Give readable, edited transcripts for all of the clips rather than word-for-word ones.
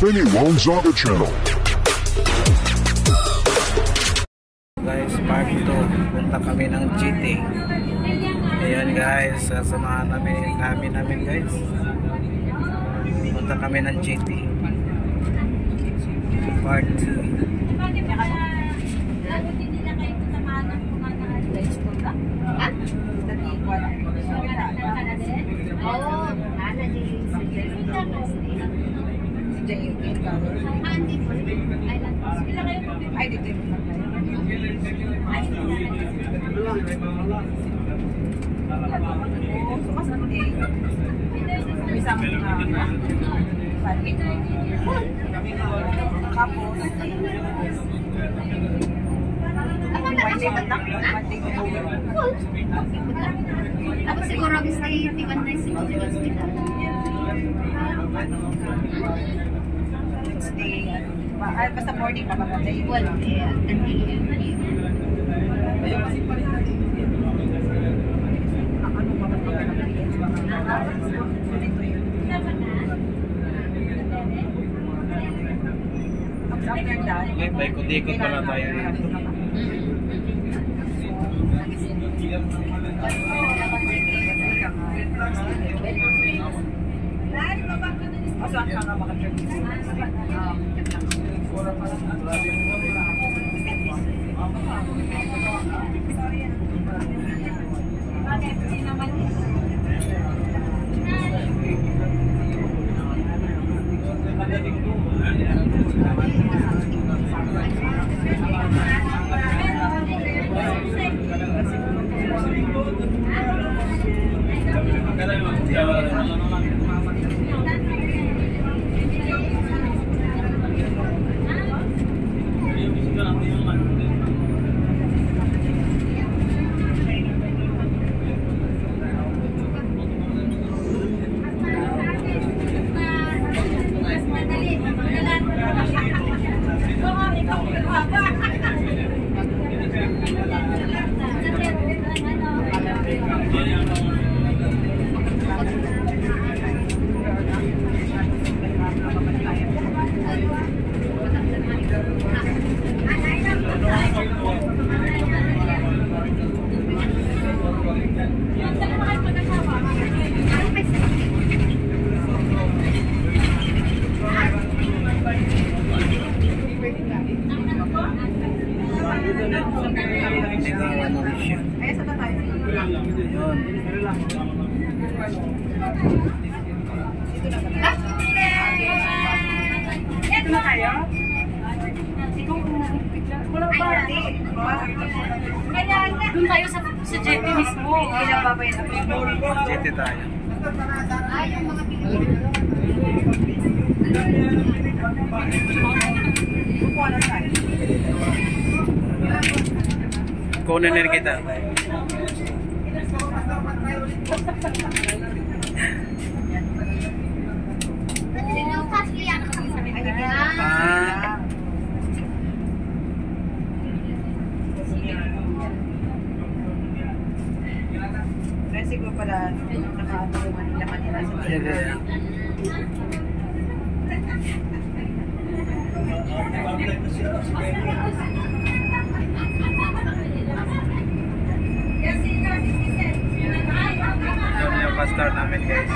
Benny Gonzaga Channel. Guys, part 2. Punta kami ng GT. Ayan guys, sasamahan namin guys. Punta kami ng GT. Part 2. Ako siguro gusto iwan na si hospital. Basta morning pa ba tayo? Well, after that, May kudikot pala tayo dito. saan ka nga maka-trip? Doon tayo sa JT mismo. JT tayo. Kunin na kita. Siguro pala nakatulungan nila kanila sa Ito yung pastor namin guys.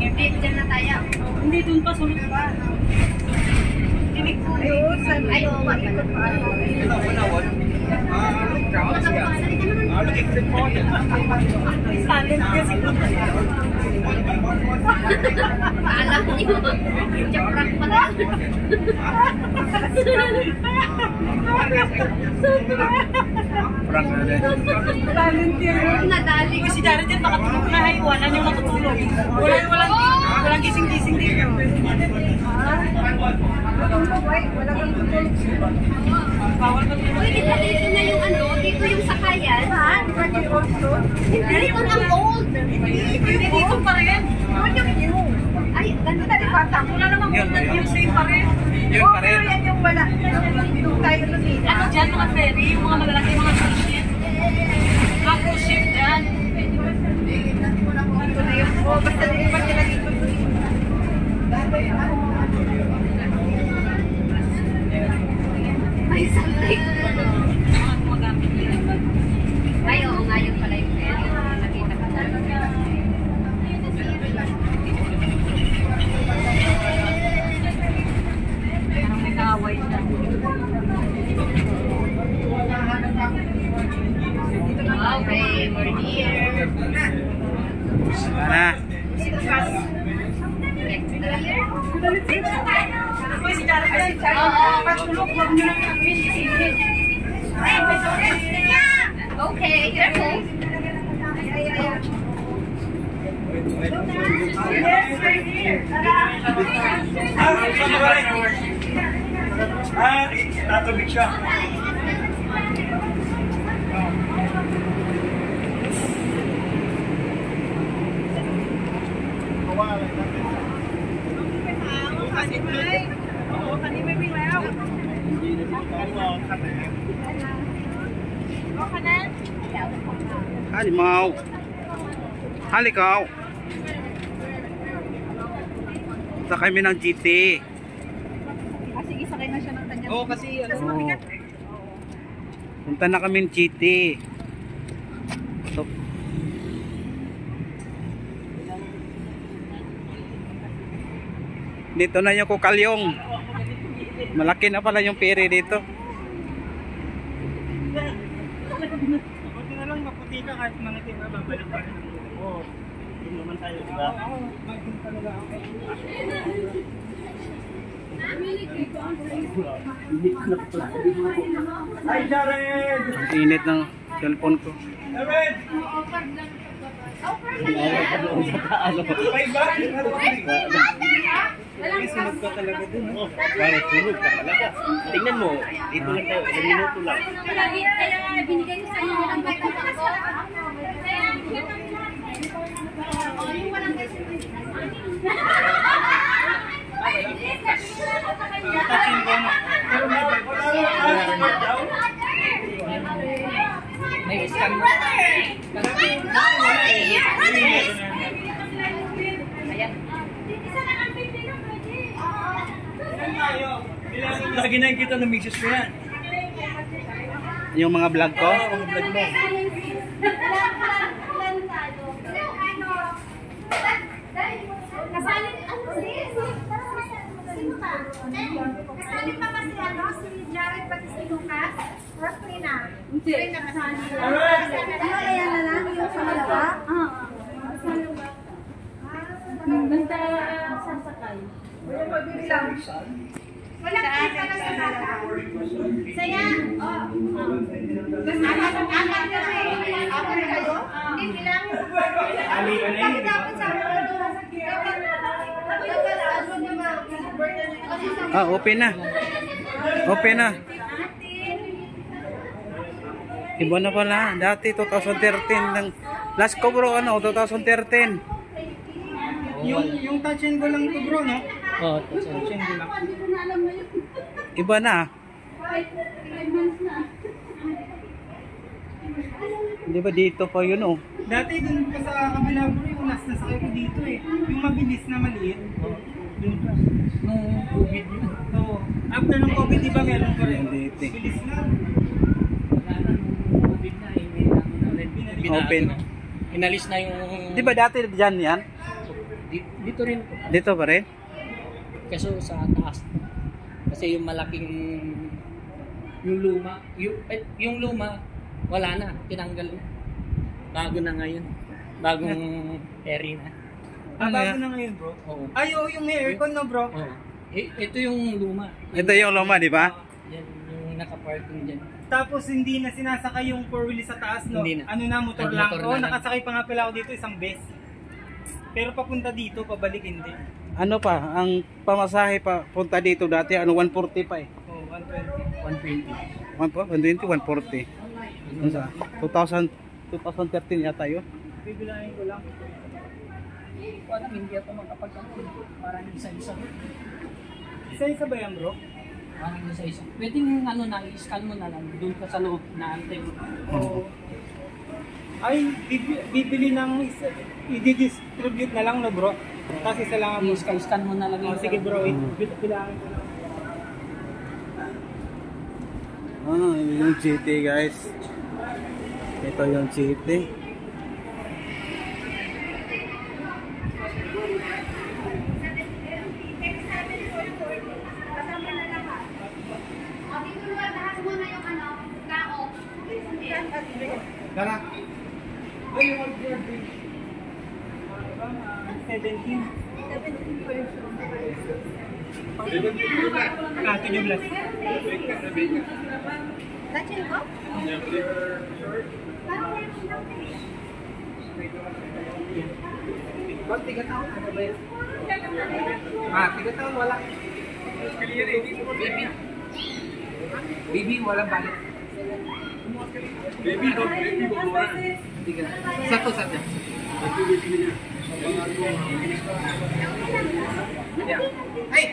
Hindi, dyan na tayo. Hindi, doon pa sunod pa. Ayaw, ikot pa. Talent kasi. Paalam niyo. Japrak pa na. Prank na rin. talent yan. Nadali. Kasi Jared din makatulog na iwanan yung matutulog. Walang gising-gising dito. Wala kang tutulog. Bawal ka tutulog. Uy, dito na yung ano, dito yung sakayan. Ha? Dito ang old. Dito pa rin. Ay, ganun na rin. Wala namang yung same pa rin. Yun pa rin. Yan yung wala. Yung tayo lumina. Ano dyan, mga ferry, yung mga malalaki, mga cruise ship. Mga cruise ship dyan. Oo, basta di ba nila dito? Ay, something. Ay, oo nga, yun pala yung pwede. Nakita ko na. Parang may kaaway na. Okay, we're here. Sana. Si Jared kasi patulog mo nila ng fish. Okay, careful. Tatubig siya. Halimaw. Halikaw. Sa kami ng GT. Sige, sakay na siya ng kanya. Oo, kasi ano. mabigat. Punta na kami ng GT. So, dito na yung kukalyong. Malaki na pala yung pere dito. Buti na lang maputi ka kahit mangitim na babalik pa rin. Oo. Yun naman tayo, di ba? Oo, bagong talaga ako. Hi, Jared! Ang init ng cellphone ko. Jared! May ba? Sunod ka talaga dun. Parang sunod ka talaga. Tingnan mo, dito lang tayo, 1 minuto lang. Kaya binigay ko sa inyo ng bata ko. Yung walang Touching ko na. Pero may passport daw. May scan mo. Lagi na kita ng misis ko yan. Yung mga vlog ko. Ang vlog mo. Kasali, ano sis? Sino ba? Kasali pa kasi ano, si Jared pati si Lucas? Roughly na. Hindi. Kasali. Kaya na lang yung sa malawa? Oo. Basta sasakay. Wala kita na sa bata. Saya. Apat ka rin. Apat kayo? Hindi, bilangin sa Ali ka na yun, di ba? Ah, open na. Open na. Iba na pala. Dati 2013 lang. Last ko bro, ano, 2013. Yung touch and go lang ito bro, no? Oh, Touch and go lang. iba na. Di ba dito pa yun oh? Dati dun pa sa kabila bro, yung last na sakay ko dito eh. Yung mabilis na maliit. Dun pa. Nung COVID yun. So, after ng COVID, di ba meron pa rin? Dito. Bilis na. Open. Inalis na yung... Di ba dati dyan yan? Dito rin. Dito pa rin? Kaso sa taas. Kasi yung malaking... Yung luma. Yung luma, wala na. Tinanggal na. Bago na ngayon. Bagong area na. Ano Bago yan? na ngayon bro. Oo. Ay, oo, yung may aircon no bro. Oo. Ito yung luma. Ito yung luma, di ba? Yan, yung nakaparking dyan. Tapos hindi na sinasakay yung 4-wheel sa taas, no? Hindi na. Ano na, motor lang. Nag-motor Oo, na lang. nakasakay pa nga pala ako dito isang beses. Pero papunta dito, pabalik hindi. Ano pa, ang pamasahe pa punta dito dati, ano, 140 pa eh. Oo, 120. 120. 120, 140. Ano sa? 2013 yata yun. Bibilangin ko lang. Wala, hindi ako makapagkakulo. Parang isa-isa. Isa-isa ba yan bro? Parang isa-isa. Pwede yung ano na, i-scan mo na lang. Doon ka sa loob na antay mo. Oo. Ay, bibili ng i-distribute na lang, no bro? Kasi isa lang ang I-scan mo na lang Oh, sige bro, bilangin ko lang. Yung GT guys. Ito yung GT. Dara. Ay, yung order. 17. 17 version. Ito yung blast. Dachil ko? Bang, 3 taon? Ano ba yun? 3 taon, wala. Baby, walang balik. Baby, no, baby, wala. Satu saja. Ay,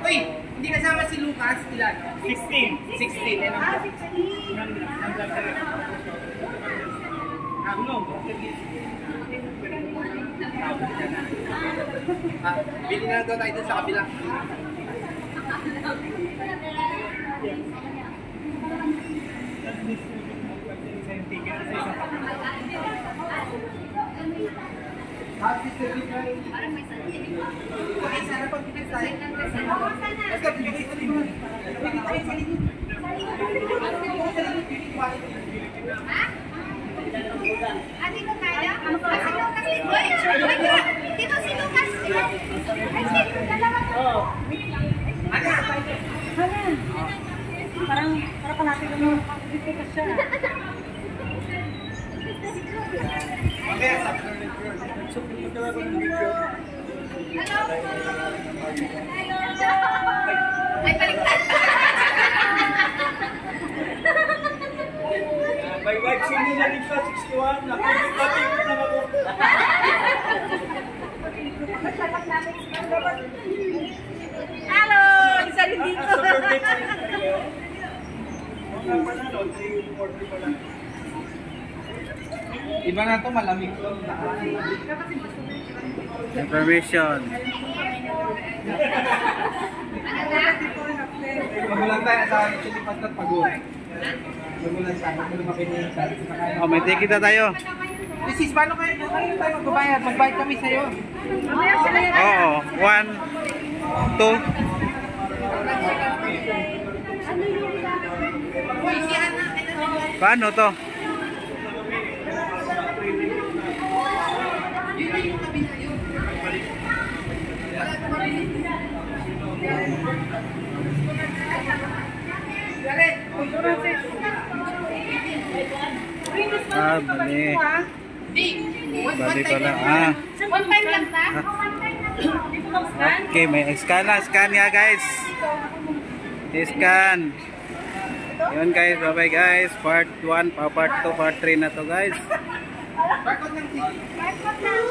oy, hindi kasama si Lucas, ilan? 16. 16, eh, Ah, 16. Bili na daw tayo dun sa kabila. Okay, sana pag pinagsahin. Basta bigay sa likod. Bigay tayo sa likod. Ah, dito tayo? Ah, si Lucas dito. Dito si Lucas. Ay, si dalawa to. Parang natin naman makakalipas siya. Okay, Hello? Ay, baliktad. may vaccine nila dito sa 61. Nakapit na ako. Hello! Isa rin dito. Iba na to, malamig to. Information. Magulang tayo sa Chilipat at Pagod. Magulang tayo, magulang makinig sa akin. Oh, may ticket na tayo. Sis, paano kayo magbabayad? Magbayad kami sa'yo. Oo, 1, 2. Paano to? Bali. Bali pala. 1 time lang ba? Okay, may scan na. Scan nga guys. Scan. Yun guys, bye bye guys. Part 1, part 2, part 3 na to guys. Barcode lang.